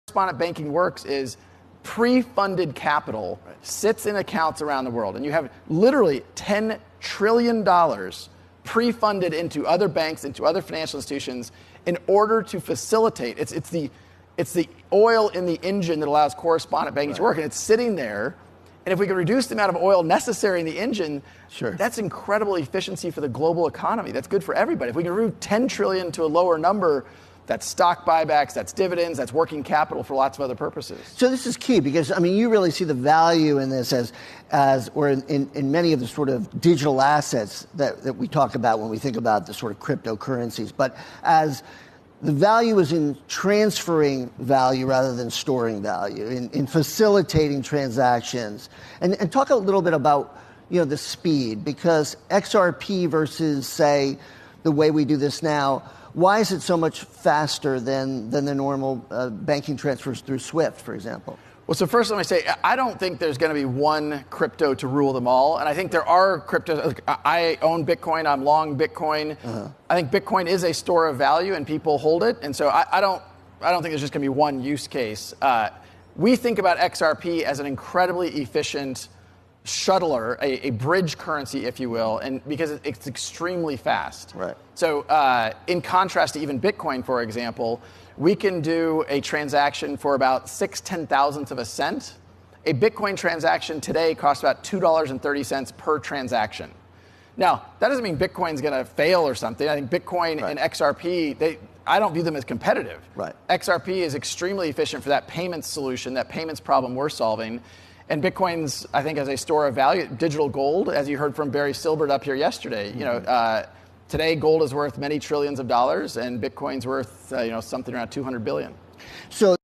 correspondent banking works is pre-funded capital sits in accounts around the world, and you have literally $10 trillion pre-funded into other banks, into other financial institutions, in order to facilitate. It's the oil in the engine that allows correspondent banking to work, and it's sitting there. And if we can reduce the amount of oil necessary in the engine, that's incredible efficiency for the global economy. That's good for everybody. If we can remove 10 trillion to a lower number, that's stock buybacks, that's dividends, that's working capital for lots of other purposes. So this is key because, I mean, you really see the value in this or in many of the sort of digital assets that we talk about when we think about the sort of cryptocurrencies, but as the value is in transferring value rather than storing value, in facilitating transactions. And talk a little bit about, the speed, because XRP versus, say, the way we do this now, why is it so much faster than the normal banking transfers through SWIFT, for example? Well, so first let me say, I don't think there's going to be one crypto to rule them all. And I think there are cryptos. I own Bitcoin. I'm long Bitcoin. I think Bitcoin is a store of value and people hold it. And so I don't think there's just going to be one use case. We think about XRP as an incredibly efficient shuttler, a bridge currency, if you will, and because it's extremely fast. Right. So in contrast to even Bitcoin, for example, we can do a transaction for about 6/10,000th of a cent. A Bitcoin transaction today costs about $2.30 per transaction. Now, that doesn't mean Bitcoin's going to fail or something. I think Bitcoin and XRP, I don't view them as competitive. Right. XRP is extremely efficient for that payments solution, that payments problem we're solving. And Bitcoin's, I think, as a store of value, digital gold, as you heard from Barry Silbert up here yesterday. Today gold is worth many trillions of dollars, and Bitcoin's worth something around 200 billion. So